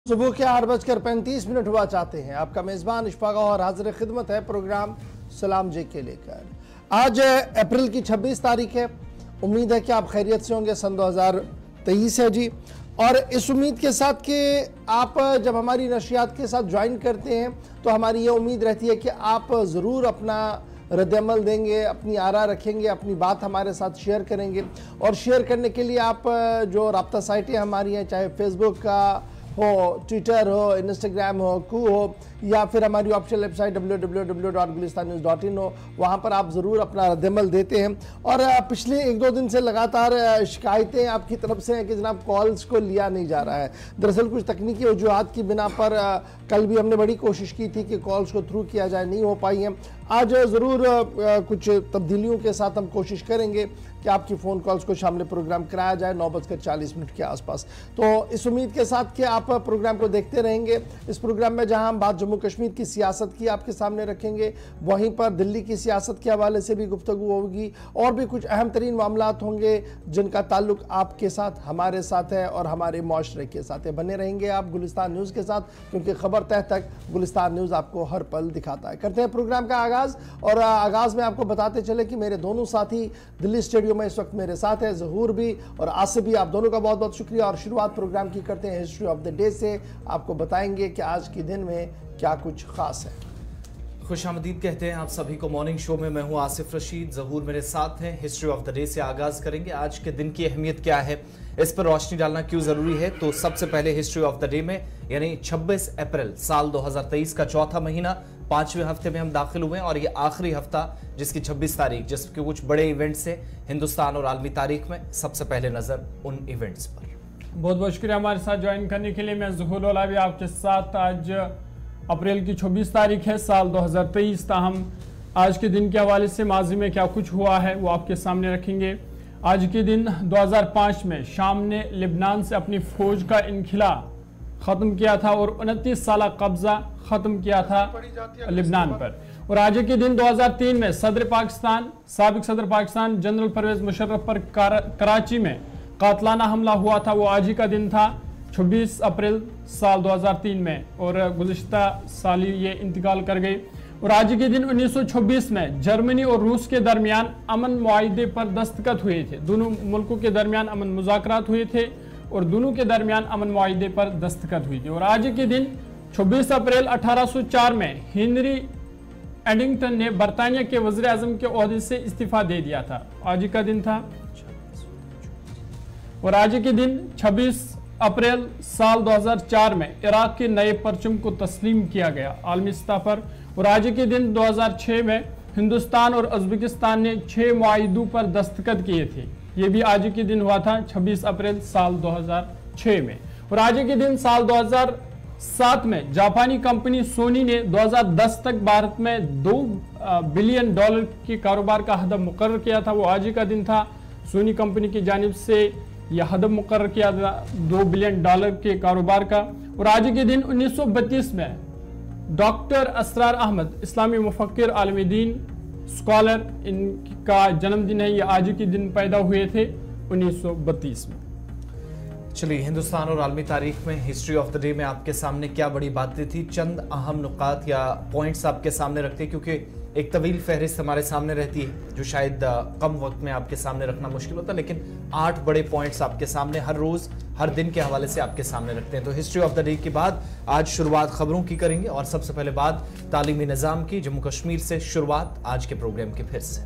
सुबह के 8:35 हुआ चाहते हैं। आपका मेज़बान इशफाक और हाजिर खिदमत है प्रोग्राम सलाम जे के लेकर। आज अप्रैल की 26 तारीख है। उम्मीद है कि आप खैरियत से होंगे। सन 2023 है जी, और इस उम्मीद के साथ कि आप जब हमारी नशियात के साथ ज्वाइन करते हैं तो हमारी ये उम्मीद रहती है कि आप ज़रूर अपना रद्दअमल देंगे, अपनी आरा रखेंगे, अपनी बात हमारे साथ शेयर करेंगे। और शेयर करने के लिए आप जो राब्ता साइटें हमारी हैं, चाहे फेसबुक का हो, ट्विटर हो, इंस्टाग्राम हो, कू हो, या फिर हमारी ऑफिशियल वेबसाइट www.gulistannews.in हो, वहाँ पर आप ज़रूर अपना रद्दअमल देते हैं। और पिछले 1-2 दिन से लगातार शिकायतें आपकी तरफ से हैं कि जनाब कॉल्स को लिया नहीं जा रहा है। दरअसल कुछ तकनीकी वजूहात की बिना पर कल भी हमने बड़ी कोशिश की थी कि कॉल्स को थ्रू किया जाए, नहीं हो पाई हैं। आज ज़रूर कुछ तब्दीलियों के साथ हम कोशिश करेंगे कि आपकी फ़ोन कॉल्स को शामिल प्रोग्राम कराया जाए 9:40 के आसपास। तो इस उम्मीद के साथ कि आप प्रोग्राम को देखते रहेंगे। इस प्रोग्राम में जहां हम बात जम्मू कश्मीर की सियासत की आपके सामने रखेंगे, वहीं पर दिल्ली की सियासत के हवाले से भी गुफ्तगू होगी, और भी कुछ अहम तरीन मामलात होंगे जिनका ताल्लुक आपके साथ, हमारे साथ है और हमारे माशरे के साथ है। बने रहेंगे आप गुलिस्तान न्यूज़ के साथ, क्योंकि खबर तह तक गुलिस्तान न्यूज़ आपको हर पल दिखाता है। करते हैं प्रोग्राम का आगाज़, और आगाज़ में आपको बताते चले कि मेरे दोनों साथी दिल्ली स्टूडियो में इस वक्त मेरे साथ है, ज़हूर भी और आसिफ भी। आप दोनों का बहुत बहुत शुक्रिया। और शुरुआत प्रोग्राम की करते हैं हिस्ट्री ऑफ द डे से। आपको बताएंगे कि आज के दिन में क्या कुछ खास है। खुशामदीद कहते हैं आप सभी को मॉर्निंग शो में। मैं हूं आसिफ रशीद, ज़हूर मेरे साथ हैं। हिस्ट्री ऑफ द डे से आगाज करेंगे। आज के दिन की अहमियत क्या है, इस पर रोशनी डालना क्यों जरूरी है। तो सबसे पहले हिस्ट्री ऑफ द डे में, यानी 26 अप्रैल साल 2023 का चौथा महीना, 5वें हफ्ते में हम दाखिल हुए, और ये आखिरी हफ्ता जिसकी 26 तारीख, जिसके कुछ बड़े इवेंट्स हैं हिंदुस्तान और आलमी तारीख में। सबसे पहले नजर उन इवेंट्स पर। बहुत बहुत शुक्रिया हमारे साथ ज्वाइन करने के लिए। मैं ज़हूर ओला भी आपके साथ। आज अप्रैल की 26 तारीख है साल 2023। ताहम आज के दिन के हवाले से माजी में क्या कुछ हुआ है वो आपके सामने रखेंगे। आज के दिन 2005 में शाम ने लेबनान से अपनी फौज का इनखिला ख़त्म किया था और 29 साल कब्जा ख़त्म किया था लेबनान पर। और आज के दिन 2003 में साबिक सदर पाकिस्तान जनरल परवेज मुशर्रफ पर कराची में कातलाना हमला हुआ था। वो आज ही का दिन था, 26 अप्रैल साल 2003 में, और गुज़िश्ता साल ये इंतकाल कर गई। और आज के दिन 1926 में जर्मनी और रूस के दरमियान अमन मुआहिदे पर दस्तखत हुए थे। दोनों मुल्कों के दरमियान अमन मुज़ाकरात हुए थे और दोनों के दरमियान अमन मुआहिदे पर दस्तखत हुई थी। और आज के दिन 26 अप्रैल 1804 में हेनरी एडिंगटन ने बरतानिया के वज़ीर आज़म के ओहदे से इस्तीफा दे दिया था। आज ही का दिन था। और आज के दिन 26 अप्रैल साल 2004 में इराक के नए परचम को तस्लीम किया गया आलमी सतह पर। और आज के दिन 2006 में हिंदुस्तान और उज़्बेकिस्तान ने 6 मुआहिदों पर दस्तखत किए थे। ये भी आज के दिन हुआ था, 26 अप्रैल साल 2006 में। और आज के दिन साल 2007 में जापानी कंपनी सोनी ने 2010 तक भारत में $2 बिलियन के कारोबार का हदफ मुकर्रर किया था। वो आज ही का दिन था। सोनी कंपनी की जानिब से यह हदफ मुकर्रर किया था $2 बिलियन के कारोबार का। और आज के दिन 1932 में डॉक्टर असरार अहमद, इस्लामी मुफक्किर, आलमी दीन, स्कॉलर, इनका जन्मदिन है। ये आज के दिन पैदा हुए थे 1932 में। चलिए, हिंदुस्तान और आलमी तारीख में हिस्ट्री ऑफ द डे में आपके सामने क्या बड़ी बातें थी, चंद अहम नुकात या पॉइंट्स आपके सामने रखते हैं, क्योंकि एक तवील फहरिस्त हमारे सामने रहती है जो शायद कम वक्त में आपके सामने रखना मुश्किल होता है, लेकिन 8 बड़े पॉइंट्स आपके सामने हर रोज़ हर दिन के हवाले से आपके सामने रखते हैं। तो हिस्ट्री ऑफ द डे के बाद आज शुरुआत खबरों की करेंगे, और सबसे पहले बात तालीमी निज़ाम की। जम्मू कश्मीर से शुरुआत आज के प्रोग्राम की फिर से।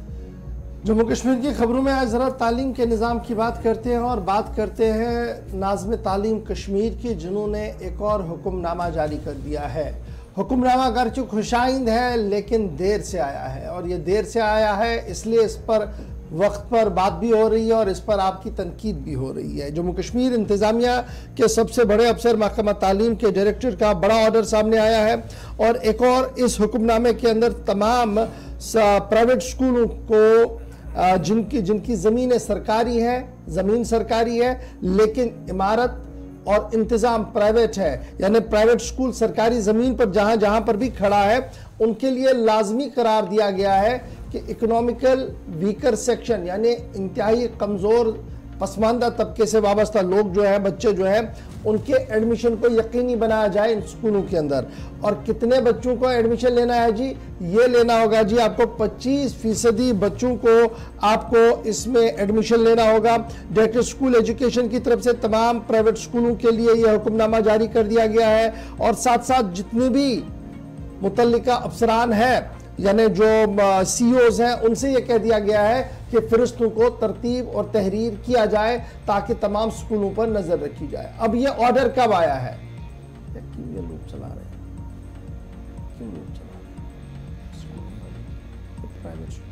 जम्मू कश्मीर की खबरों में आज ज़रा तालीम के निज़ाम की बात करते हैं, और बात करते हैं नाज़िम तालीम कश्मीर की, जिन्होंने एक और हुक्मनामा जारी कर दिया है। हुक्मनामा अगरचि खुशाइंद है लेकिन देर से आया है, और ये देर से आया है इसलिए इस पर वक्त पर बात भी हो रही है और इस पर आपकी तनकीद भी हो रही है। जम्मू कश्मीर इंतज़ामिया के सबसे बड़े अफसर महकमा तालीम के डायरेक्टर का बड़ा ऑर्डर सामने आया है, और एक और इस हुक्मनामे के अंदर तमाम प्राइवेट स्कूलों को जिनकी ज़मीनें सरकारी हैं, ज़मीन सरकारी है लेकिन इमारत और इंतज़ाम प्राइवेट है, यानी प्राइवेट स्कूल सरकारी ज़मीन पर जहाँ जहाँ पर भी खड़ा है, उनके लिए लाजमी करार दिया गया है कि इकोनॉमिकल वीकर सेक्शन, यानी इंतहाई कमज़ोर पसमानदा तबके से वाबस्ता लोग जो है, बच्चे जो है, उनके एडमिशन को यकीनी बनाया जाए इन स्कूलों के अंदर। और कितने बच्चों को एडमिशन लेना है जी? ये लेना होगा जी आपको 25% बच्चों को आपको इसमें एडमिशन लेना होगा। डायरेक्टर स्कूल एजुकेशन की तरफ से तमाम प्राइवेट स्कूलों के लिए यह हुक्मनामा जारी कर दिया गया है और साथ साथ जितने भी मुतल्लिका अफसरान हैं, यानी जो सीईओज हैं, उनसे यह कह दिया गया है कि फरिश्तों को तरतीब और तहरीर किया जाए ताकि तमाम स्कूलों पर नजर रखी जाए। अब यह ऑर्डर कब आया है? क्यों ये लोग चला रहे हैं? क्यों लोग चला रहे हैं? प्राइवेट स्कूल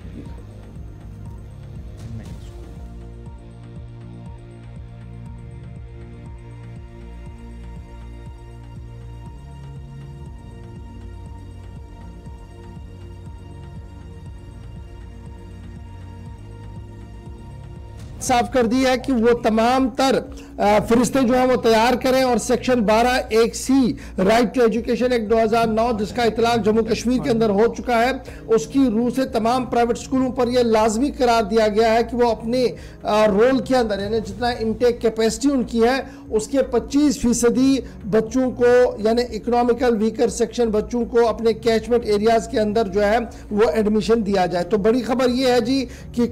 साफ कर दी है कि वो तमाम तर फरिश्ते जो है वो तैयार करें और section 12(1)(c) right to education act 2009 जिसका इतलाक जम्मू कश्मीर के अंदर हो चुका है, उसकी रूह से तमाम प्राइवेट स्कूलों पर यह लाजमी करार दिया गया है कि वो अपने रोल के अंदर, यानी जितना इनटेक कैपेसिटी उनकी है उसके 25% बच्चों को, यानी इकोनॉमिकल वीकर सेक्शन बच्चों को अपने कैचमेंट एरियाज के अंदर जो है वो एडमिशन दिया जाए। तो बड़ी खबर ये है जी कि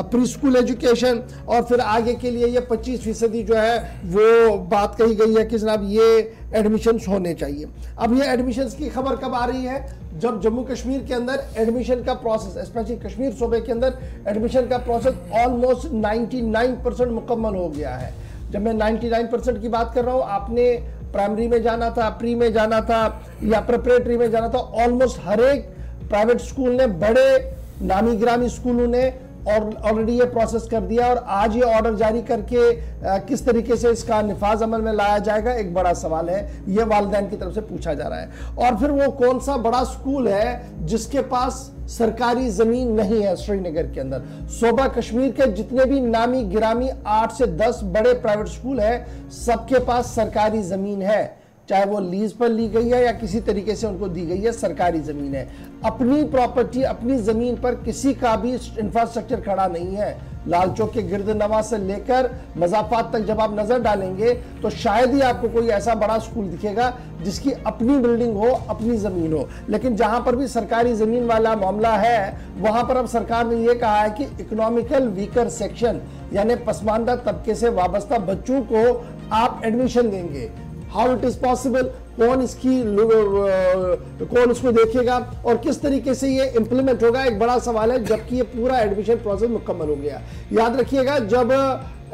प्री स्कूल एजुकेशन और फिर आगे के लिए ये 25% जो है वो बात कही गई है कि जनाब ये एडमिशन होने चाहिए। अब ये एडमिशन्स की खबर कब आ रही है? जब जम्मू कश्मीर के अंदर एडमिशन का प्रोसेस, स्पेशली कश्मीर सूबे के अंदर एडमिशन का प्रोसेस ऑलमोस्ट 99% मुकम्मल हो गया है। जब मैं 99% की बात कर रहा हूँ, आपने प्राइमरी में जाना था, प्री में जाना था या प्रिपरेटरी में जाना था, ऑलमोस्ट हर एक प्राइवेट स्कूल ने, बड़े नामी गिरामी स्कूलों ने और ऑलरेडी ये प्रोसेस कर दिया और आज ये ऑर्डर जारी करके किस तरीके से इसका निफाज अमल में लाया जाएगा, एक बड़ा सवाल है, ये वालिदैन की तरफ से पूछा जा रहा है। और फिर वो कौन सा बड़ा स्कूल है जिसके पास सरकारी जमीन नहीं है? श्रीनगर के अंदर सूबा कश्मीर के जितने भी नामी गिरामी 8 से 10 बड़े प्राइवेट स्कूल है, सबके पास सरकारी जमीन है, चाहे वो लीज पर ली गई है या किसी तरीके से उनको दी गई है, सरकारी जमीन है। अपनी प्रॉपर्टी, अपनी जमीन पर किसी का भी इंफ्रास्ट्रक्चर खड़ा नहीं है। लाल चौक के गिरद नवा से लेकर मजाफात तक जब आप नजर डालेंगे तो शायद ही आपको कोई ऐसा बड़ा स्कूल दिखेगा जिसकी अपनी बिल्डिंग हो, अपनी जमीन हो। लेकिन जहां पर भी सरकारी जमीन वाला मामला है, वहां पर अब सरकार ने यह कहा है कि इकोनॉमिकल वीकर सेक्शन यानी पसमानदा तबके से वाबस्ता बच्चों को आप एडमिशन देंगे। How it is possible? कौन इसको देखेगा और किस तरीके से ये इंप्लीमेंट होगा, एक बड़ा सवाल है, जबकि ये पूरा एडमिशन प्रोसेस मुकम्मल हो गया। याद रखिएगा, जब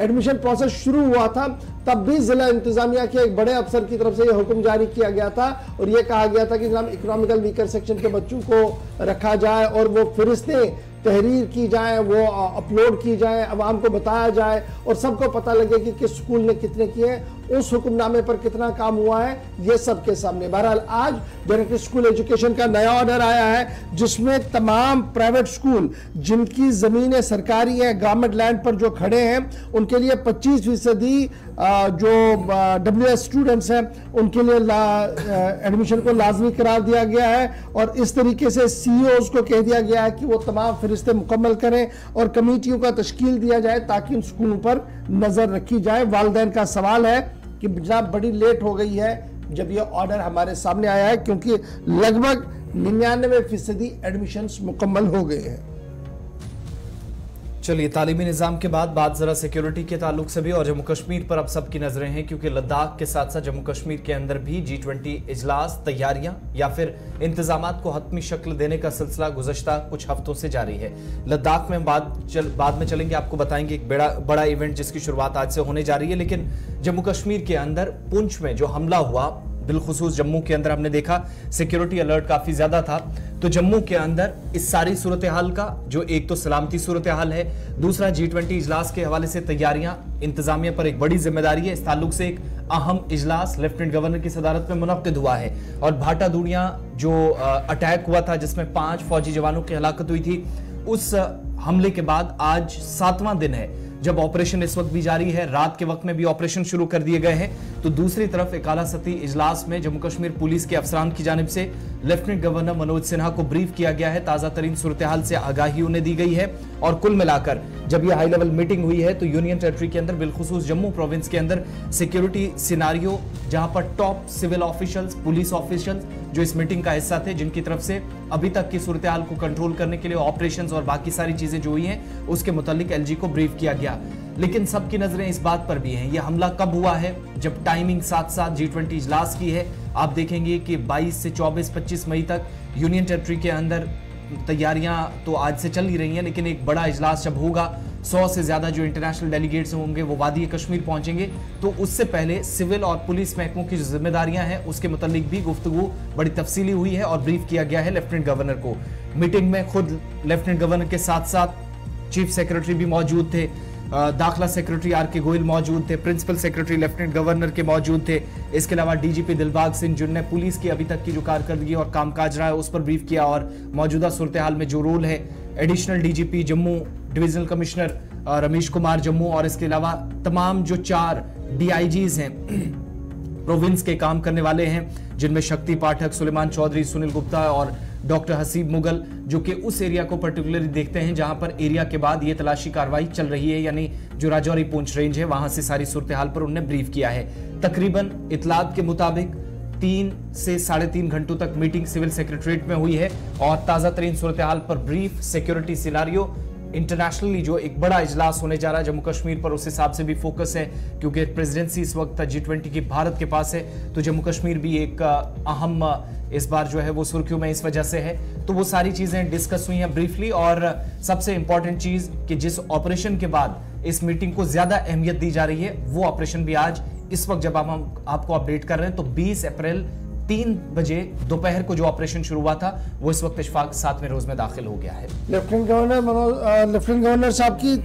एडमिशन प्रोसेस शुरू हुआ था तब भी जिला इंतजामिया के एक बड़े अफसर की तरफ से यह हुक्म जारी किया गया था और यह कहा गया था कि जनाब इकोनॉमिकल वीकर सेक्शन के बच्चों को रखा जाए और वो फरिश्ते तहरीर की जाए, वो अपलोड की जाए, अवाम को बताया जाए और सबको पता लगे कि किस स्कूल ने कितने किए, उस हुक्मनामे पर कितना काम हुआ है, ये सबके सामने। बहरहाल आज डायरेक्टर स्कूल एजुकेशन का नया ऑर्डर आया है जिसमें तमाम प्राइवेट स्कूल जिनकी जमीनें सरकारी हैं, गवर्नमेंट लैंड पर जो खड़े हैं, उनके लिए 25% जो WS स्टूडेंट्स हैं उनके लिए एडमिशन को लाजमी करार दिया गया है और इस तरीके से CEOs को कह दिया गया है कि वो तमाम फरिश्ते मुकम्मल करें और कमेटियों का तश्कील दिया जाए ताकि उन स्कूलों पर नजर रखी जाए। वालिदैन का सवाल है कि जनाब बड़ी लेट हो गई है जब ये ऑर्डर हमारे सामने आया है, क्योंकि लगभग 99% एडमिशंस मुकम्मल हो गए हैं। चलिए, तालीमी निज़ाम के बाद बात ज़रा सिक्योरिटी के ताल्लुक से भी, और जम्मू कश्मीर पर अब सबकी नज़रें हैं क्योंकि लद्दाख के साथ साथ जम्मू कश्मीर के अंदर भी G20 इजलास तैयारियां या फिर इंतजामात को हतमी शक्ल देने का सिलसिला गुज़श्ता कुछ हफ्तों से जारी है। लद्दाख में बाद में चलेंगे, आपको बताएंगे एक बड़ा इवेंट जिसकी शुरुआत आज से होने जा रही है। लेकिन जम्मू कश्मीर के अंदर पुंछ में जो हमला हुआ, बिलखुसूस जम्मू के अंदर हमने देखा सिक्योरिटी अलर्ट काफी ज्यादा था, तो जम्मू के अंदर इस सारी सूरत हाल का जो एक तो सलामती सूरत हाल है, दूसरा G20 इजलास के हवाले से तैयारियां, इंतजामिया पर एक बड़ी जिम्मेदारी है। इस ताल्लुक से एक अहम इजलास लेफ्टिनेंट गवर्नर की सदारत में मुनक्किद हुआ है और भाटा दूनिया जो अटैक हुआ था जिसमें 5 फौजी जवानों की हलाकत हुई थी, उस हमले के बाद आज 7वां दिन है जब ऑपरेशन इस वक्त भी जारी है, रात के वक्त में भी ऑपरेशन शुरू कर दिए गए हैं, तो दूसरी तरफ एक आला सतही इजलास में जम्मू कश्मीर पुलिस के अफसरान की जानिब से लेफ्टिनेंट गवर्नर मनोज सिन्हा को ब्रीफ किया गया है, ताजा तरीन सूरत हाल से आगाही उन्हें दी गई है। और कुल मिलाकर जब यह हाई लेवल मीटिंग हुई है तो यूनियन टेरिटरी के अंदर, बिलखुसूस जम्मू प्रोविंस के अंदर सिक्योरिटी सिनारियो, जहां पर top civil officials, police officials जो इस मीटिंग का हिस्सा थे, जिनकी तरफ से अभी तक की सूरत हाल को कंट्रोल करने के लिए ऑपरेशंस और बाकी सारी चीजें जो हुई हैं उसके मुतालिक एलजी को ब्रीफ किया गया। लेकिन सबकी नजरें इस बात पर भी हैं, यह हमला कब हुआ है, जब टाइमिंग साथ साथ G20 इजलास की है। आप देखेंगे कि 22 से 24-25 मई तक यूनियन टेरिटरी के अंदर तैयारियां तो आज से चल ही रही हैं, लेकिन एक बड़ा इजलास जब होगा, 100 से ज्यादा जो इंटरनेशनल डेलीगेट्स होंगे वो वादी कश्मीर पहुंचेंगे, तो उससे पहले सिविल और पुलिस महकमों की जो जिम्मेदारियां हैं उसके मुतालिक भी गुफ्तगू बड़ी तफसीली हुई है और ब्रीफ किया गया है लेफ्टिनेंट गवर्नर को। मीटिंग में खुद लेफ्टिनेंट गवर्नर के साथ साथ चीफ सेक्रेटरी भी मौजूद थे, दाखिला सेक्रेटरी आर.के. गोयल मौजूद थे, प्रिंसिपल सेक्रेटरी लेफ्टिनेंट गवर्नर के मौजूद थे। इसके अलावा डीजीपी दिलबाग सिंह जिन्होंने पुलिस की अभी तक की जो कारकर्दगी और कामकाज रहा है उस पर ब्रीफ किया और मौजूदा सूरत हाल में जो रोल है additional DGP Jammu, divisional commissioner Ramesh Kumar Jammu और इसके अलावा तमाम जो 4 DIGs हैं प्रोविंस के काम करने वाले हैं, जिनमें शक्ति पाठक, सुलेमान चौधरी, सुनील गुप्ता और डॉक्टर हसीब मुगल, जो कि उस एरिया को पर्टिकुलरली देखते हैं जहां पर एरिया के बाद ये तलाशी कार्रवाई चल रही है, यानी जो राजौरी पूंछ रेंज है वहां से सारी सूरत हाल पर उन्होंने ब्रीफ किया है। तकरीबन इतलात के मुताबिक 3 से 3.5 घंटों तक मीटिंग सिविल सेक्रेटरीट में हुई है और ताजा तरीन सूरत हाल पर ब्रीफ, सिक्योरिटी सिनारियो, इंटरनेशनली जो एक बड़ा इजलास होने जा रहा है जम्मू कश्मीर पर, उस हिसाब से भी फोकस है क्योंकि प्रेसिडेंसी इस वक्त G20 की भारत के पास है, तो जम्मू कश्मीर भी एक अहम इस बार जो है वो सुर्खियों में इस वजह से है। तो वो सारी चीजें डिस्कस हुई हैं ब्रीफली और सबसे इंपॉर्टेंट चीज कि जिस ऑपरेशन के बाद इस मीटिंग को ज्यादा अहमियत दी जा रही है वो ऑपरेशन भी आज इस वक्त जब हम आपको अपडेट कर रहे हैं तो 20 अप्रैल 3 बजे दोपहर को जो ऑपरेशन शुरू हुआ था वो इस वक्त इशफाक 7वें रोज में दाखिल हो गया है। लेफ्टिनेंट गवर्नर साहब की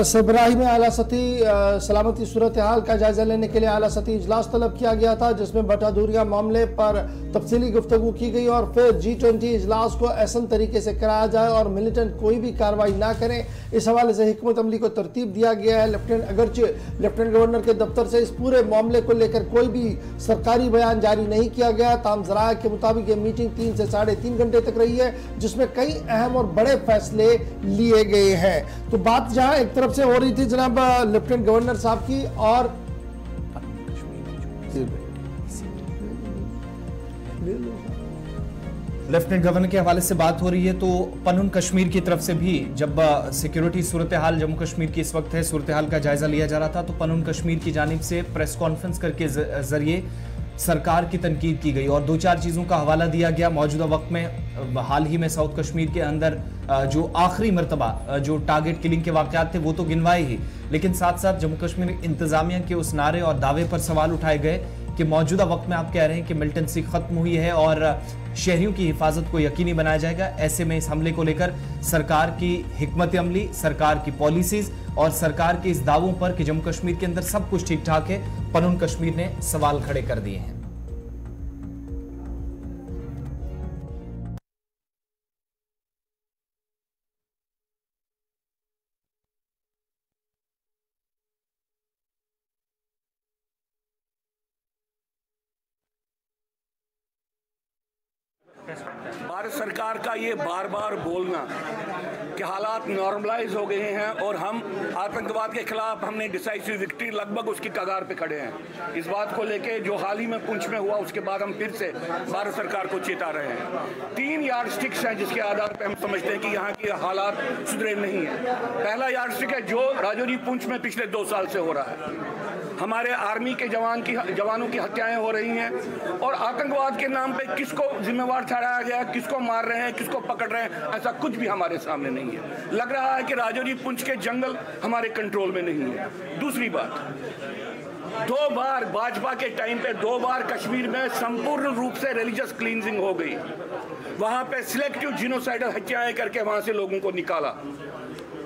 सरबराही में आला सतही सलामती सूरत हाल का जायजा लेने के लिए आला सतही इजलास तलब किया गया था, जिसमें बटादूरिया मामले पर तफसीली गुफ्तगू की गई और फिर G20 इजलास को ऐसा तरीके से कराया जाए और मिलिटेंट कोई भी कार्रवाई ना करें, इस हवाले से हिकमत अमली को तरतीब दिया गया है। लेफ्टिनेंट गवर्नर के दफ्तर से इस पूरे मामले को लेकर कोई भी सरकारी बयान जारी नहीं किया गया। ताम ज़राए के मुताबिक ये मीटिंग 3 से 3.5 घंटे तक रही है, जिसमें कई अहम और बड़े फैसले लिए गए हैं। तो बात जहां एक तरफ से हो रही थी जनाब लेफ्टिनेंट गवर्नर साहब की और लेफ्टिनेंट गवर्नर के हवाले से बात हो रही है तो पनून कश्मीर की तरफ से भी जब सिक्योरिटी सूरत हाल जम्मू कश्मीर की इस वक्त है, सूरत हाल का जायजा लिया जा रहा था, तो पनून कश्मीर की जानिब से प्रेस कॉन्फ्रेंस करके जरिए सरकार की तनकीद की गई और 2-4 चीज़ों का हवाला दिया गया। मौजूदा वक्त में हाल ही में साउथ कश्मीर के अंदर जो आखिरी मरतबा जो टारगेट किलिंग के वाक़यात थे वो तो गिनवाए ही, लेकिन साथ साथ जम्मू कश्मीर इंतज़ामिया के उस नारे और दावे पर सवाल उठाए गए कि मौजूदा वक्त में आप कह रहे हैं कि मिलिटेंसी खत्म हुई है और शहरियों की हिफाजत को यकीनी बनाया जाएगा। ऐसे में इस हमले को लेकर सरकार की हिकमत अमली, सरकार की पॉलिसीज और सरकार के इस दावों पर कि जम्मू कश्मीर के अंदर सब कुछ ठीक ठाक है, पनून कश्मीर ने सवाल खड़े कर दिए हैं। भारत सरकार का ये बार बार बोलना कि हालात नॉर्मलाइज हो गए हैं और हम आतंकवाद के खिलाफ हमने डिसाइसिव विक्ट्री लगभग उसकी कगार पे खड़े हैं, इस बात को लेके जो हाल ही में पुंछ में हुआ उसके बाद हम फिर से भारत सरकार को चेता रहे हैं। 3 यार्डस्टिक्स हैं जिसके आधार पर हम समझते हैं कि यहाँ की हालात सुधरे नहीं है। पहला यार्डस्टिक है जो राजौरी पुंछ में पिछले 2 साल से हो रहा है, हमारे आर्मी के जवानों की हत्याएं हो रही हैं और आतंकवाद के नाम पे किसको जिम्मेवार ठहराया गया, किसको मार रहे हैं, किसको पकड़ रहे हैं, ऐसा कुछ भी हमारे सामने नहीं है। लग रहा है कि राजौरी पुंछ के जंगल हमारे कंट्रोल में नहीं है। दूसरी बात, 2 बार भाजपा के टाइम पे 2 बार कश्मीर में संपूर्ण रूप से रिलीजियस क्लींजिंग हो गई, वहां पे सिलेक्टिव जिनोसाइडल हत्याएं करके वहां से लोगों को निकाला।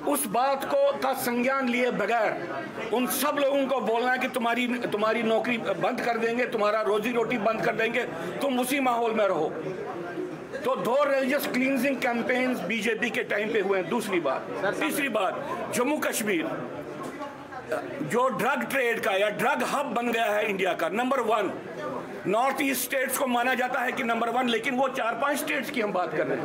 उस बात को का संज्ञान लिए बगैर उन सब लोगों को बोलना है कि तुम्हारी नौकरी बंद कर देंगे, तुम्हारा रोजी रोटी बंद कर देंगे, तुम उसी माहौल में रहो। तो 2 रिलीजियस क्लींजिंग कैंपेन्स बीजेपी के टाइम पे हुए हैं। दूसरी बात, तीसरी बात, जम्मू कश्मीर जो ड्रग ट्रेड का या ड्रग हब बन गया है इंडिया का, नंबर 1 नॉर्थ ईस्ट स्टेट्स को माना जाता है कि नंबर 1, लेकिन वो 4-5 स्टेट्स की हम बात कर रहे हैं।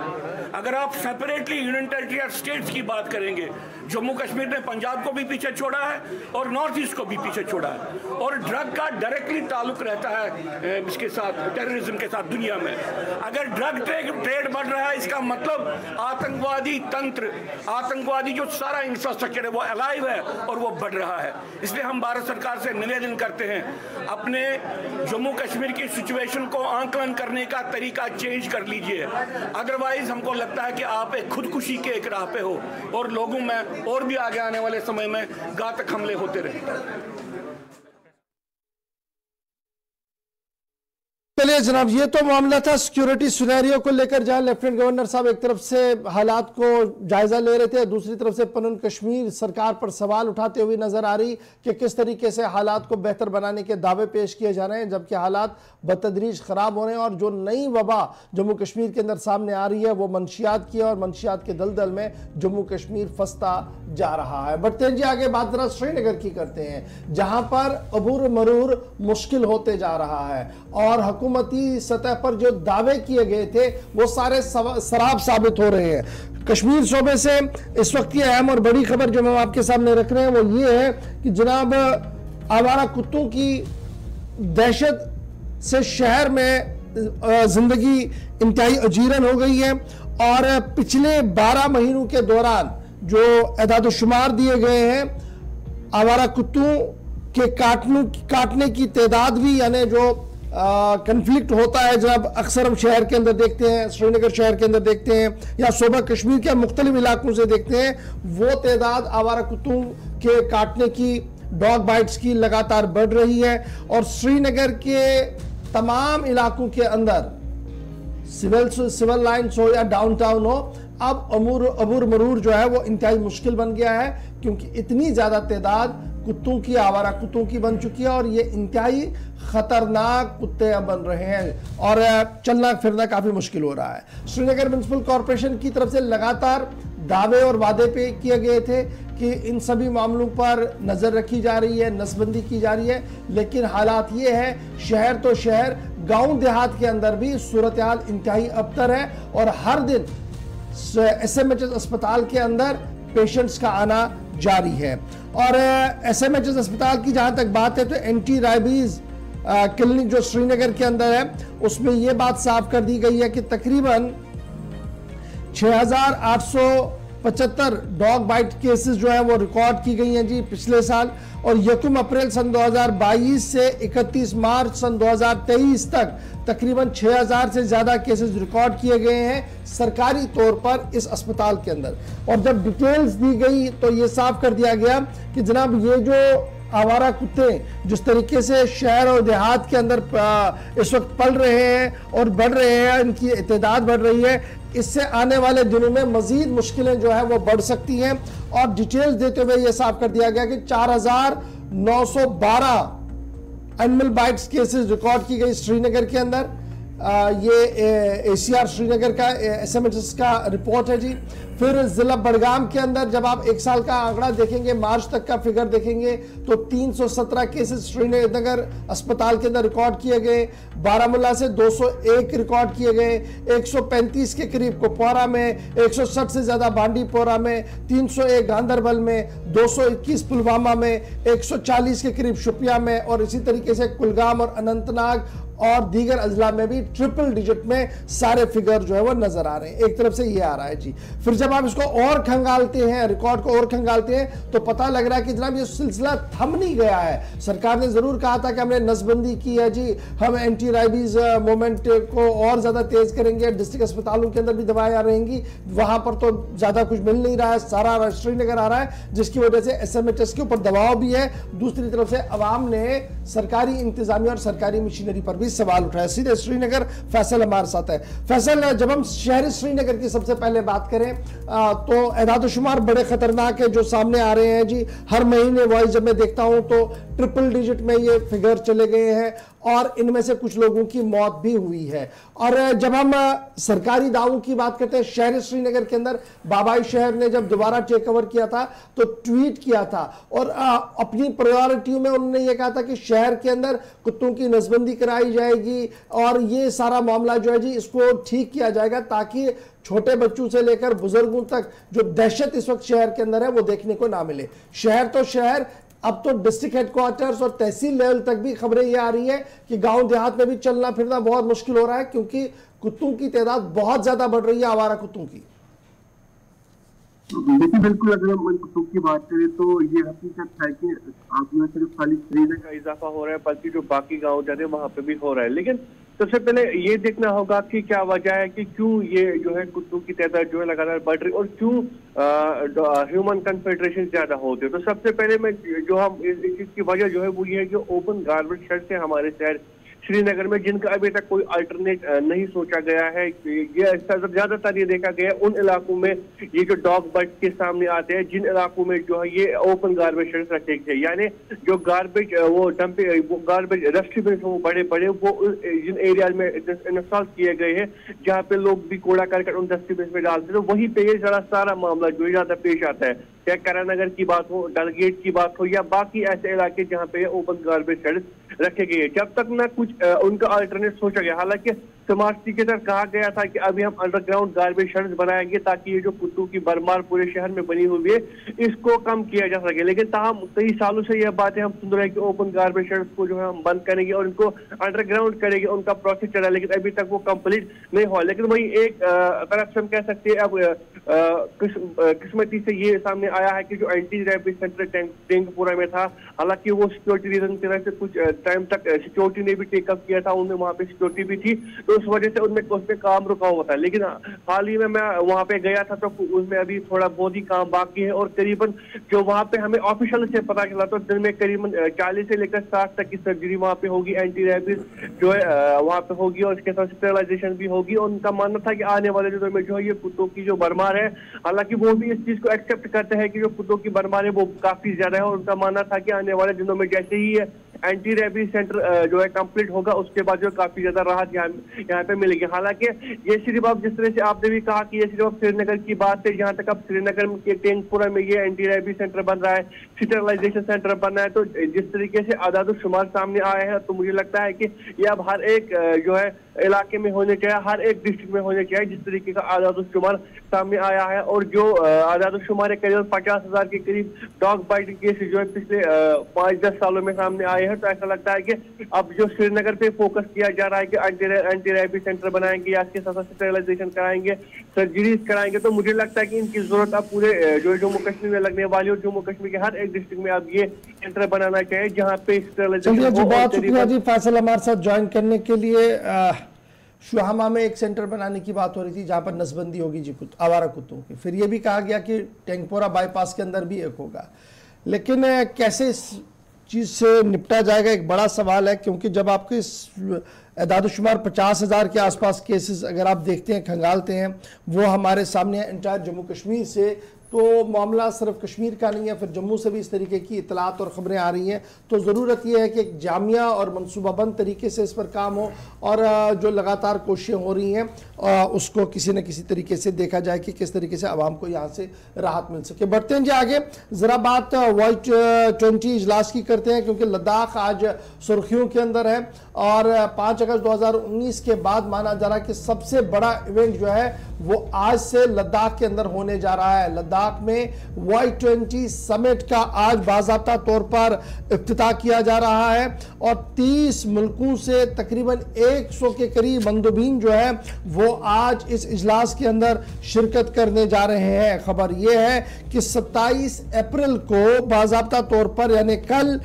अगर आप सेपरेटली यूनियन टेरिटरी स्टेट्स की बात करेंगे, जम्मू कश्मीर ने पंजाब को भी पीछे छोड़ा है और नॉर्थ ईस्ट को भी पीछे छोड़ा है, और ड्रग का डायरेक्टली ताल्लुक रहता है इसके साथ, टेररिज्म के साथ दुनिया में। अगर ड्रग ट्रेड बढ़ रहा है, इसका मतलब आतंकवादी तंत्र, आतंकवादी जो सारा इंफ्रास्ट्रक्चर है वो अलाइव है और वो बढ़ रहा है। इसलिए हम भारत सरकार से निवेदन करते हैं, अपने जम्मू कश्मीर की सिचुएशन को आंकलन करने का तरीका चेंज कर लीजिए, अदरवाइज हमको लगता है कि आप एक खुदकुशी के एक राह पे हो और लोगों में और भी आगे आने वाले समय में घातक हमले होते रहेंगे। चलिए जनाब, ये तो मामला था सिक्योरिटी सिनेरियो को लेकर, जहां लेफ्टिनेंट गवर्नर साहब एक तरफ से हालात को जायजा ले रहे थे, दूसरी तरफ से पनन कश्मीर सरकार पर सवाल उठाते हुए नजर आ रही कि किस तरीके से हालात को बेहतर बनाने के दावे पेश किए जा रहे हैं, जबकि हालात बतदरीज खराब हो रहे हैं। और जो नई वबा जम्मू कश्मीर के अंदर सामने आ रही है वो मंशियात की है, और मंशियात के दलदल में जम्मू कश्मीर फंसता जा रहा है। बढ़ते हैं जी आगे, बात जरा श्रीनगर की करते हैं, जहां पर अबूर मरूर मुश्किल होते जा रहा है और हुकूमती सतह पर जो दावे किए गए थे वो सारे सराब साबित हो रहे हैं। कश्मीर शोबे से इस वक्त की अहम और बड़ी खबर जो हम आपके सामने रख रहे हैं वो ये है कि जनाब आवारा कुत्तों की दहशत से शहर में जिंदगी इंतहाई अजीरन हो गई है, और पिछले 12 महीनों के दौरान जो एदाद-ओ-शुमार दिए गए हैं, आवारा कुत्तों के काटने की तादाद भी, यानी जो कन्फ्लिक्ट होता है जनाब, अक्सर हम शहर के अंदर देखते हैं, श्रीनगर शहर के अंदर देखते हैं या सूबा कश्मीर के मुख्तलिफ इलाकों से देखते हैं, वो तादाद आवारा कुत्तों के काटने की, डॉग बाइट्स की लगातार बढ़ रही है। और श्रीनगर के तमाम इलाकों के अंदर सिविल लाइन्स हो या डाउनटाउन हो, अब अबूर मरूर जो है वो इंतहाई मुश्किल बन गया है, क्योंकि इतनी ज्यादा तादाद कुत्तों की, आवारा कुत्तों की बन चुकी है, और ये इंतहाई खतरनाक कुत्ते बन रहे हैं और चलना फिरना काफी मुश्किल हो रहा है। श्रीनगर म्युनिसिपल कॉर्पोरेशन की तरफ से लगातार दावे और वादे पे किए गए थे कि इन सभी मामलों पर नजर रखी जा रही है, नसबंदी की जा रही है, लेकिन हालात ये है, शहर तो शहर, गांव देहात के अंदर भी सूरत हाल इंतहाई अबतर है, और हर दिन SMHS अस्पताल के अंदर पेशेंट्स का आना जारी है। और SMHS अस्पताल की जहां तक बात है तो एंटी राइबीज क्लिनिक जो श्रीनगर के अंदर है, उसमें यह बात साफ कर दी गई है कि तकरीबन 6875 डॉग बाइट केसेस जो है वो रिकॉर्ड की गई हैं जी पिछले साल, और 1 अप्रैल सन 2022 से 31 मार्च सन 2023 तक तकरीबन 6000 से ज्यादा केसेस रिकॉर्ड किए गए हैं सरकारी तौर पर इस अस्पताल के अंदर। और जब डिटेल्स दी गई तो ये साफ कर दिया गया कि जनाब ये जो आवारा कुत्ते जिस तरीके से शहर और देहात के अंदर इस वक्त पल रहे हैं और बढ़ रहे हैं, इनकी तादाद बढ़ रही है, इससे आने वाले दिनों में मजीद मुश्किलें जो है वो बढ़ सकती हैं। और डिटेल्स देते हुए ये साफ कर दिया गया कि 4912 एनिमल बाइट्स केसेस रिकॉर्ड की गई श्रीनगर के अंदर। ये ACR श्रीनगर का SMHS का रिपोर्ट है जी। फिर जिला बड़गाम के अंदर जब आप 1 साल का आंकड़ा देखेंगे, मार्च तक का फिगर देखेंगे, तो 317 केसेस श्रीनगर अस्पताल के अंदर रिकॉर्ड किए गए। बारामूला से 201 रिकॉर्ड किए गए, 135 के करीब कुपवारा में, 160 से ज्यादा बांडीपोरा में, 301 गांधरबल में, 221 पुलवामा में, 140 के करीब शुपिया में, और इसी तरीके से कुलगाम और अनंतनाग और दीगर अजला में भी ट्रिपल डिजिट में सारे फिगर जो है वो नजर आ रहे हैं। एक तरफ से ये आ रहा है जी। फिर जब आप इसको और खंगालते हैं, रिकॉर्ड को और खंगालते हैं, तो पता लग रहा है कि जनाब ये सिलसिला थम नहीं गया है। सरकार ने जरूर कहा था कि हमने नसबंदी की है जी, हम एंटी राइबीज मूवमेंट को और ज्यादा तेज करेंगे, डिस्ट्रिक्ट अस्पतालों के अंदर भी दवाएं रहेंगी, वहां पर तो ज्यादा कुछ मिल नहीं रहा है, सारा श्रीनगर आ रहा है, जिसकी वजह से SMHS के ऊपर दबाव भी है। दूसरी तरफ से अवाम ने सरकारी इंतजामिया और सरकारी मशीनरी पर भी सवाल उठाया। सीधे श्रीनगर फैसल हमारे साथ है। फैसल, जब हम शहरी श्रीनगर की सबसे पहले बात करें तो एदाद-ओ-शुमार बड़े खतरनाक है जो सामने आ रहे हैं जी। हर महीने वाइज जब मैं देखता हूं तो ट्रिपल डिजिट में ये फिगर चले गए हैं, और इनमें से कुछ लोगों की मौत भी हुई है। और जब हम सरकारी दावों की बात करते हैं, शहर श्रीनगर के अंदर बाबाई शहर ने जब दोबारा टेक ओवर किया था तो ट्वीट किया था और अपनी प्रायोरिटी में उन्होंने ये कहा था कि शहर के अंदर कुत्तों की नसबंदी कराई जाएगी और ये सारा मामला जो है जी इसको ठीक किया जाएगा ताकि छोटे बच्चों से लेकर बुजुर्गों तक जो दहशत इस वक्त शहर के अंदर है वो देखने को ना मिले। शहर तो शहर, अब तो डिस्ट्रिक्ट हेडक्वार्टर्स और तहसील लेवल तक भी खबरें ये आ रही है कि गांव देहात में भी चलना फिरना बहुत मुश्किल हो रहा है क्योंकि कुत्तों की तादाद बहुत ज्यादा बढ़ रही है, आवारा कुत्तों की। देखिए बिल्कुल, अगर हम कुत्तों की बात करें तो ये हकीकत है कि आप में सिर्फ खाली श्रीनगर का इजाफा हो रहा है बल्कि जो बाकी गाँव जाते हैं वहां पे भी हो रहा है। लेकिन सबसे पहले ये देखना होगा कि क्या वजह है कि क्यों ये जो है कुत्तों की तादाद जो है लगातार बढ़ रही और क्यों ह्यूमन कन्फेडरेशन ज्यादा होते हैं। तो सबसे पहले मैं जो हम इस चीज की वजह जो है वो ये है कि ओपन गार्बेज शेड्स है हमारे शहर श्रीनगर में जिनका अभी तक कोई अल्टरनेट नहीं सोचा गया है। ये ज्यादातर ये देखा गया है उन इलाकों में ये जो डॉग बर्ड के सामने आते हैं जिन इलाकों में जो है ये ओपन गार्बेज शेड्स रखे गए, यानी जो गार्बेज वो डंपिंग वो गार्बेज डस्टबिन वो बड़े बड़े वो जिन एरिया में इंस्टॉल किए गए हैं जहाँ पे लोग भी कूड़ा करकट उन डस्टबिन में डालते हैं, वहीं पे ये सारा मामला जो है ज्यादा पेश आता है। चाहे करानगर की बात हो, डलगेट की बात हो या बाकी ऐसे इलाके जहाँ पे ओपन गार्बेज शेड्स रखे गए, जब तक ना कुछ उनका अल्टरनेट सोचा गया। हालांकि स्मार्ट सिटी के तरफ कहा गया था कि अभी हम अंडरग्राउंड गार्बेज शेड्स बनाएंगे ताकि ये जो कुत्तों की भरमार पूरे शहर में बनी हुई है इसको कम किया जा सके। लेकिन ताहम कई सालों से यह बातें हम सुन रहे हैं कि ओपन गार्बेज शेड्स को जो है हम बंद करेंगे और इनको अंडरग्राउंड करेंगे, उनका प्रोसेस चला, लेकिन अभी तक वो कंप्लीट नहीं हुआ। लेकिन वही एक तरफ से हम कह सकते हैं अब किस्मती से ये सामने आया है कि जो एंटी रैबिस सेंटर टेंगपुरा में था, हालांकि वो सिक्योरिटी रीजन की वजह से कुछ टाइम तक सिक्योरिटी ने भी टेकअप किया था, उनमें वहाँ पे सिक्योरिटी भी थी तो उस वजह से उसमें काम रुका हुआ था। लेकिन हाल ही में मैं वहाँ पे गया था तो उसमें अभी थोड़ा बहुत ही काम बाकी है और करीबन जो वहाँ पे हमें ऑफिशियल से पता चला तो दिन में करीबन 40 से लेकर 60 तक की सर्जरी वहाँ पे होगी, एंटी रैबिस जो है वहाँ पे होगी और इसके साथ स्टेरिलाइजेशन भी होगी। और उनका मानना था कि आने वाले दिनों में जो है ये कुत्तों की जो भरमार है, हालांकि वो भी इस चीज को एक्सेप्ट करते हैं कि जो कुत्तों की भरमार है वो काफी ज्यादा है और उनका मानना था कि आने वाले दिनों में जैसे ही एंटी रैबिस सेंटर जो है कंप्लीट होगा उसके बाद जो काफी ज्यादा राहत यहाँ पे मिलेगी। हालांकि ये सिर्फ अब जिस तरह से आपने भी कहा कि ये सिर्फ श्रीनगर की बात है, जहाँ तक अब श्रीनगर के टेंगपुरा में ये एंटी रैबिस सेंटर बन रहा है, स्टेरिलाइजेशन सेंटर बन रहा है, तो जिस तरीके से आदाद-ओ-शुमार सामने आए हैं तो मुझे लगता है कि ये अब हर एक जो है इलाके में होने चाहिए, हर एक डिस्ट्रिक्ट में होने चाहिए जिस तरीके का आदाद-ओ-शुमार सामने आया है। और जो आदाद-ओ-शुमार करीब 50,000 के करीब डॉग बाइट केस जो है पिछले 5-10 सालों में सामने आए हैं, तो ऐसा लगता है कि अब जो श्रीनगर पे फोकस किया जा रहा है कि एंटी रैबिस सेंटर बनाएंगे या इसके साथ स्टेरिलाइजेशन कराएंगे, सर्जरीज कराएंगे, तो मुझे लगता है कि इनकी जरूरत अब पूरे जो जम्मू कश्मीर में लगने वाली और जम्मू कश्मीर के हर एक डिस्ट्रिक्ट में अब ये सेंटर बनाना चाहिए जहाँ पे स्टेरिलाइजेशन। बहुत शुक्रिया जी फैसल हमारे साथ ज्वाइन करने के लिए। शुहामा में एक सेंटर बनाने की बात हो रही थी जहां पर नसबंदी होगी जी आवारा कुत्तों की, फिर ये भी कहा गया कि टेंगपोरा बाईपास के अंदर भी एक होगा, लेकिन कैसे इस चीज़ से निपटा जाएगा एक बड़ा सवाल है, क्योंकि जब आपके आदाद-ओ-शुमार 50,000 के आसपास केसेस अगर आप देखते हैं खंगालते हैं वो हमारे सामने एंटायर जम्मू कश्मीर से, तो मामला सिर्फ कश्मीर का नहीं है, फिर जम्मू से भी इस तरीके की इतलात और ख़बरें आ रही हैं। तो ज़रूरत यह है कि एक जामिया और मनसूबाबंद तरीके से इस पर काम हो और जो लगातार कोशिशें हो रही हैं उसको किसी न किसी तरीके से देखा जाए कि किस तरीके से आवाम को यहाँ से राहत मिल सके। बढ़ते हैं जी आगे, ज़रा बात Y20 इजलास की करते हैं, क्योंकि लद्दाख आज सुर्खियों के अंदर है और 5 अगस्त 2019 के बाद माना जा रहा है कि सबसे बड़ा इवेंट जो है वो आज से लद्दाख के अंदर होने जा रहा है। लद्दाख में Y20 समिट का आज बाज़ाब्ता तौर पर इफ्तिताह किया जा रहा है और 30 मुल्कों से तकरीबन 100 के करीब मंदुबीन जो है वो आज इस इजलास के अंदर शिरकत करने जा रहे हैं। खबर यह है कि 27 अप्रैल को बाज़ाब्ता तौर पर यानी कल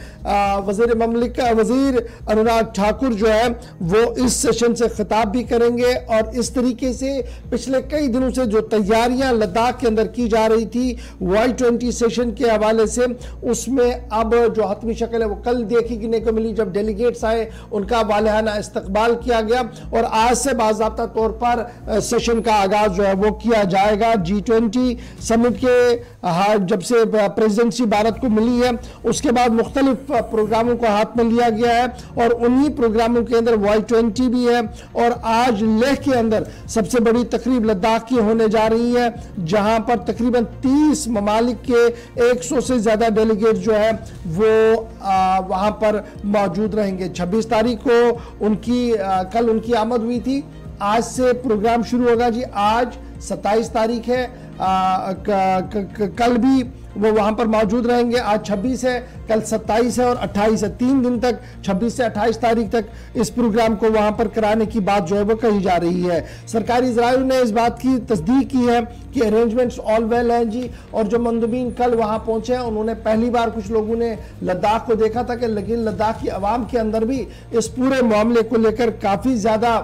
वजीर अनुराग ठाकुर जो है वो इस सेशन से खिताब भी करेंगे और इस तरीके से पिछले कई दिनों से जो तैयारियां लद्दाख के अंदर की जा रही थी Y20 सेशन के हवाले से, उसमें अब जो हतमी शक्ल है वो कल देखने को मिली जब डेलीगेट्स आए, उनका वालिहाना इस्तकबाल किया गया और आज से बाज़ाब्ता तौर पर सेशन का आगाज जो है वो किया जाएगा। G20 समिट के जब से प्रेसिडेंसी भारत को मिली है उसके बाद मुख्तलिफ प्रोग्रामों को हाथ में लिया गया है और उन्हीं प्रोग्रामों के अंदर Y20 भी है। और आज लेह के अंदर सबसे बड़ी तकरीब लद्दाख की होने जा रही है, जहां पर तकरीबन 30 ममालिक के 100 से ज्यादा डेलीगेट जो है वो वहां पर मौजूद रहेंगे। 26 तारीख को कल उनकी आमद हुई थी। आज से प्रोग्राम शुरू होगा जी। आज 27 तारीख है, कल भी वो वहां पर मौजूद रहेंगे। आज 26 है, कल 27 है और 28 है। 3 दिन तक 26 से 28 तारीख तक इस प्रोग्राम को वहां पर कराने की बात जो है वो कही जा रही है। सरकारी ज़राए ने इस बात की तस्दीक की है कि अरेंजमेंट्स ऑल वेल हैं जी। और जो मंदुबीन कल वहां पहुंचे हैं, उन्होंने पहली बार कुछ लोगों ने लद्दाख को देखा था, कि लेकिन लद्दाख की आवाम के अंदर भी इस पूरे मामले को लेकर काफ़ी ज़्यादा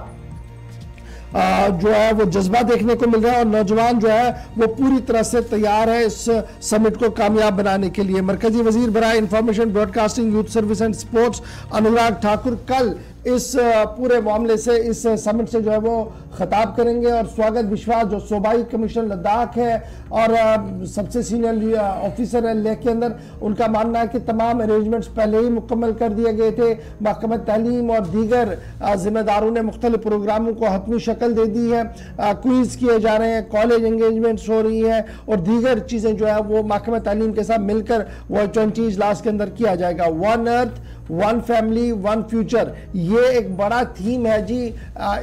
जो है वो जज्बा देखने को मिल रहा है। और नौजवान जो है वो पूरी तरह से तैयार है इस समिट को कामयाब बनाने के लिए। मरकजी वजीर बराए information, broadcasting, youth service and sports Anurag Thakur कल इस पूरे मामले से, इस समिट से जो है वो खिताब करेंगे। और स्वागत विश्वास जो सूबाई कमिश्नर लद्दाख है और सबसे सीनियर ऑफिसर है लेह के अंदर, उनका मानना है कि तमाम अरेंजमेंट्स पहले ही मुकम्मल कर दिए गए थे। महकमा तालीम और दीगर जिम्मेदारों ने मुख्तलिफ प्रोग्रामों को हतमी शक्ल दे दी है। क्विज किए जा रहे हैं, कॉलेज एंगेजमेंट्स हो रही हैं और दीगर चीज़ें जो है वो महकमा तालीम के साथ मिलकर Y20 इजलास के अंदर किया जाएगा। One earth, one family, one future, ये एक बड़ा थीम है जी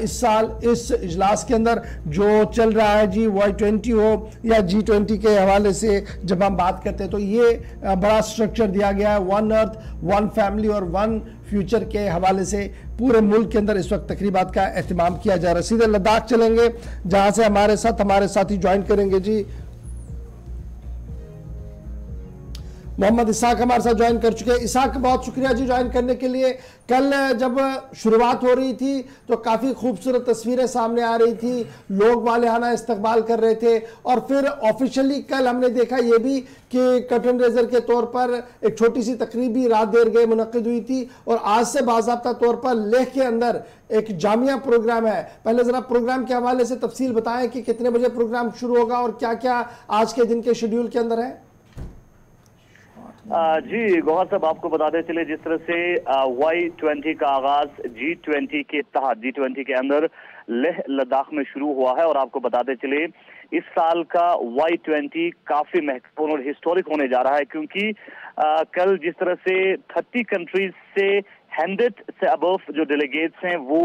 इस साल इस इजलास के अंदर जो चल रहा है जी। Y20 हो या G20 के हवाले से जब हम बात करते हैं तो ये बड़ा स्ट्रक्चर दिया गया है। वन अर्थ, वन फैमिली और वन फ्यूचर के हवाले से पूरे मुल्क के अंदर इस वक्त तकरीबात का एहतमाम किया जा रहा है। सीधे लद्दाख चलेंगे, जहां से हमारे साथी ज्वाइन करेंगे जी। मोहम्मद इसाक हमारे साथ ज्वाइन कर चुके हैं। इसाक, बहुत शुक्रिया जी ज्वाइन करने के लिए। कल जब शुरुआत हो रही थी तो काफ़ी खूबसूरत तस्वीरें सामने आ रही थी, लोग मालिहाना इस्तकबाल कर रहे थे। और फिर ऑफिशियली कल हमने देखा ये भी कि कर्टन रेजर के तौर पर एक छोटी सी तकरीब भी रात देर गए मुनक्किद हुई थी। और आज से बाज़ाब्ता तौर पर लेह के अंदर एक जामिया प्रोग्राम है। पहले ज़रा प्रोग्राम के हवाले से तफसील बताएं कि कितने बजे प्रोग्राम शुरू होगा और क्या क्या आज के दिन के शेड्यूल के अंदर है। जी गौहर साहब, आपको बताते चले जिस तरह से Y20 का आगाज G20 के तहत G20 के अंदर लेह लद्दाख में शुरू हुआ है। और आपको बताते चले इस साल का Y20 काफी महत्वपूर्ण और हिस्टोरिक होने जा रहा है, क्योंकि कल जिस तरह से 30 कंट्रीज से 100 से अबव जो डेलीगेट्स हैं वो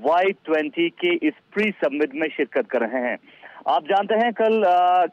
Y20 के इस प्री समिट में शिरकत कर रहे हैं। आप जानते हैं कल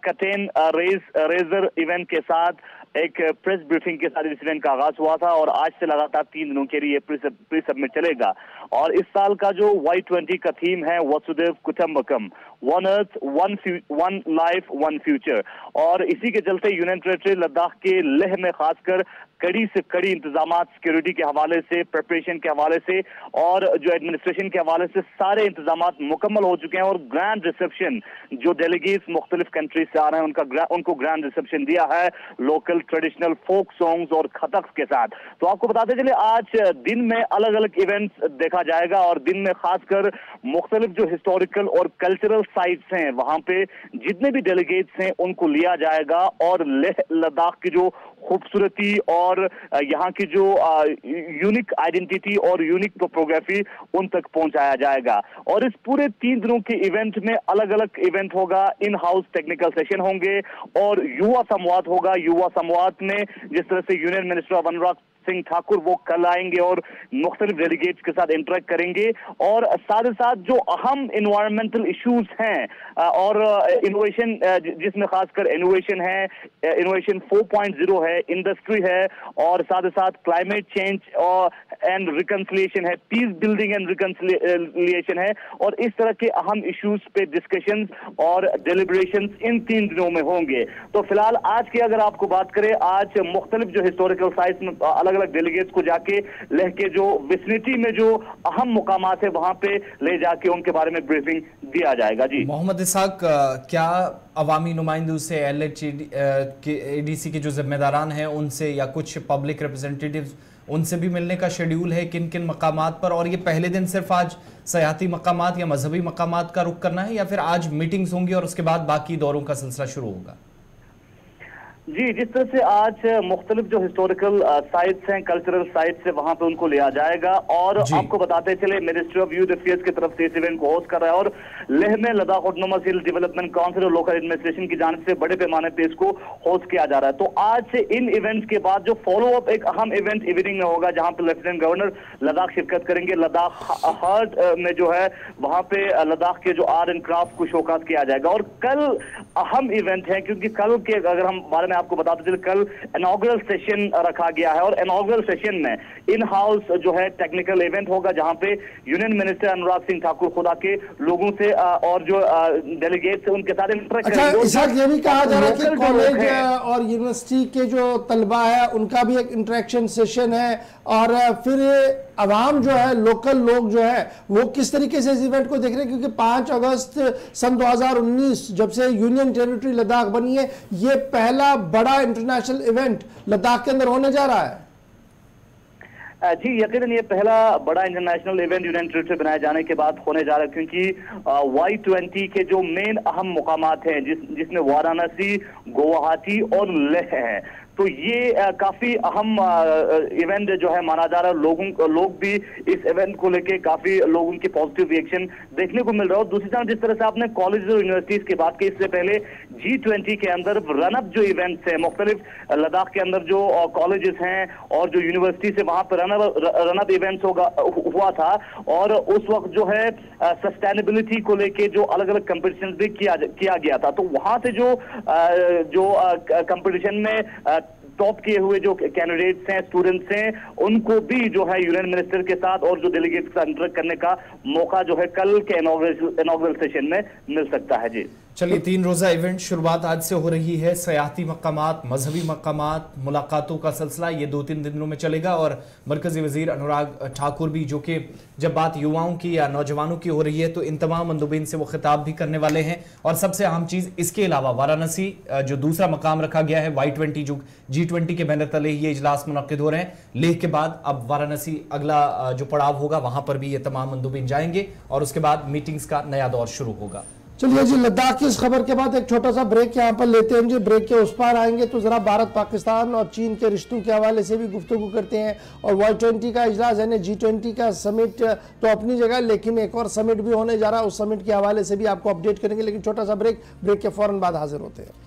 कर्टेन रेजर इवेंट के साथ एक प्रेस ब्रीफिंग के साथ इस इवेंट का आगाज हुआ था और आज से लगातार 3 दिनों के लिए प्री समिट चलेगा। और इस साल का जो Y20 का थीम है वसुदेव कुटुंबकम, one earth, one life, one future. और इसी के चलते यूनियन टेरिटरी लद्दाख के लेह में खासकर कड़ी से कड़ी इंतजाम सिक्योरिटी के हवाले से, प्रिपरेशन के हवाले से और जो एडमिनिस्ट्रेशन के हवाले से सारे इंतजाम मुकम्मल हो चुके हैं। और ग्रैंड रिसेप्शन जो डेलीगेट्स मुख्तलिफ कंट्रीज से आ रहे हैं उनको ग्रैंड रिसेप्शन दिया है लोकल ट्रेडिशनल फोक सॉन्ग्स और खतक्स के साथ। तो आपको बताते चले आज दिन में अलग अलग इवेंट्स देखा जाएगा और दिन में खासकर मुख्तलिफ जो हिस्टोरिकल और कल्चरल साइट्स हैं वहां पे जितने भी डेलीगेट्स हैं उनको लिया जाएगा और लेह लद्दाख की जो खूबसूरती और यहाँ की जो यूनिक आइडेंटिटी और यूनिक टोपोग्राफी उन तक पहुंचाया जाएगा। और इस पूरे 3 दिनों के इवेंट में अलग अलग इवेंट होगा, इन हाउस टेक्निकल सेशन होंगे और युवा संवाद होगा। युवा संवाद में जिस तरह से union minister of Anurag Singh Thakur वो कल आएंगे और मुख्तलिफ डेलीगेट्स के साथ इंटरेक्ट करेंगे। और साथ ही साथ जो अहम इन्वायरमेंटल इश्यूज हैं और इनोवेशन जिसमें खासकर इनोवेशन है, इनोवेशन 4.0 है, इंडस्ट्री है और साथ ही साथ क्लाइमेट चेंज और एंड रिकंसिलिएशन है, पीस बिल्डिंग एंड रिकंसिलिएशन है। और इस तरह के अहम इश्यूज पे डिस्कशंस और डेलिब्रेशंस इन 3 दिनों में होंगे। तो फिलहाल आज की अगर आपको बात करें, आज मुख्तलिफ जो हिस्टोरिकल साइट्स में अलग अलग डेलीगेट्स को जाके लेह के जो विसिनिटी में जो अहम मुकामात है वहां पे ले जाके उनके बारे में ब्रीफिंग दिया जाएगा। जी मोहम्मद इसाक, क्या अवामी नुमाइंदों से LHDC के जो जिम्मेदारान हैं उनसे या कुछ पब्लिक रिप्रेजेंटेटिव्स उनसे भी मिलने का शेड्यूल है किन किन मकामात पर? और ये पहले दिन सिर्फ आज सयाहती मकामात या मजहबी मकामात का रुख करना है या फिर आज मीटिंग्स होंगी और उसके बाद बाकी दौरों का सिलसिला शुरू होगा? जी, जिस तरह से आज मुख्तलिफ जो हिस्टोरिकल साइट्स हैं, कल्चरल साइट्स है, वहां पे उनको लिया जाएगा। और आपको बताते चले मिनिस्ट्री ऑफ यूथ अफेयर्स की तरफ से इस इवेंट को होस्ट कर रहा है और लेह में लद्दाख ऑटोनोमस हिल डेवलपमेंट काउंसिल और लोकल एडमिनिस्ट्रेशन की जानिब से बड़े पैमाने पे इसको होस्ट किया जा रहा है। तो आज से इन इवेंट्स के बाद जो फॉलो अप एक अहम इवेंट इवनिंग में होगा, जहां पे लेफ्टिनेंट गवर्नर लद्दाख शिरकत करेंगे। लद्दाख हार्ट में जो है वहां पे लद्दाख के जो आर्ट एंड क्राफ्ट को शोकास किया जाएगा। और कल अहम इवेंट है, क्योंकि कल के अगर हम बारे में आपको बताते चले, कल इनॉग्रल सेशन रखा गया है और इनॉग्रल सेशन में इन हाउस जो है टेक्निकल इवेंट होगा, जहां पे यूनियन मिनिस्टर अनुराग सिंह ठाकुर खुदा के लोगों से और जो डेलीगेट्स उनके साथ इंटरेक्ट करेंगे। इस वक्त ये भी कहा जा रहा है कि कॉलेज और यूनिवर्सिटी के जो तलबा है उनका भी एक इंटरेक्शन सेशन है, और फिर अवाम जो है, लोकल लोग जो है, वो किस तरीके से इस इवेंट को देख रहे हैं, क्योंकि 5 अगस्त सन 2019 जब से यूनियन टेरिटरी लद्दाख बनी है, ये पहला बड़ा इंटरनेशनल इवेंट लद्दाख के अंदर होने जा रहा है। जी, यकीनन ये पहला बड़ा इंटरनेशनल इवेंट यूनियन टेरिटरी बनाए जाने के बाद होने जा रहा है, क्योंकि Y20 के जो मेन अहम मुकामात हैं, जिसमें वाराणसी, गुवाहाटी और लेह है, तो ये काफी अहम इवेंट जो है माना जा रहा है। लोग भी इस इवेंट को लेके काफी लोगों की पॉजिटिव रिएक्शन देखने को मिल रहा है। और दूसरी तरफ जिस तरह से आपने कॉलेज और यूनिवर्सिटीज की बात की, इससे पहले G20 के अंदर रनअप जो इवेंट्स है, मुख्तलिफ लद्दाख के अंदर जो कॉलेजेस हैं और जो यूनिवर्सिटी से वहां पर रनअप इवेंट्स हुआ था, और उस वक्त जो है सस्टेनेबिलिटी को लेके जो अलग अलग कंपटीशन भी किया गया था। तो वहां से जो कंपटीशन में टॉप किए हुए जो कैंडिडेट्स हैं, स्टूडेंट्स हैं, उनको भी जो है यूनियन मिनिस्टर के साथ और जो डेलीगेट्स का इंटरेक्ट करने का मौका जो है कल के इनॉग्रल सेशन में मिल सकता है। जी चलिए, 3 रोजा इवेंट शुरुआत आज से हो रही है। सयाहती मकामात, मजहबी मकामात, मुलाकातों का सिलसिला ये 2-3 दिनों में चलेगा। और मरकजी वजीर अनुराग ठाकुर भी, जो कि जब बात युवाओं की या नौजवानों की हो रही है, तो इन तमाम मंदूबीन से वो खिताब भी करने वाले हैं। और सबसे अहम चीज इसके अलावा वाराणसी जो दूसरा मकाम रखा गया है, Y20 जो G20 के बैनर तले ये इजलास मुनक्किद हो रहे हैं। लेह के बाद अब वाराणसी अगला जो पड़ाव होगा, वहां पर भी ये तमाम मंदूबीन जाएंगे और उसके बाद मीटिंग्स का नया दौर शुरू होगा। चलिए जी, लद्दाख की इस खबर के बाद एक छोटा सा ब्रेक यहाँ पर लेते हैं जी। ब्रेक के उस पार आएंगे तो जरा भारत, पाकिस्तान और चीन के रिश्तों के हवाले से भी गुफ्तगू करते हैं। और Y20 का इजलास यानी G20 का समिट तो अपनी जगह, लेकिन एक और समिट भी होने जा रहा है, उस समिट के हवाले से भी आपको अपडेट करेंगे। लेकिन छोटा सा ब्रेक के फौरन बाद हाजिर होते हैं।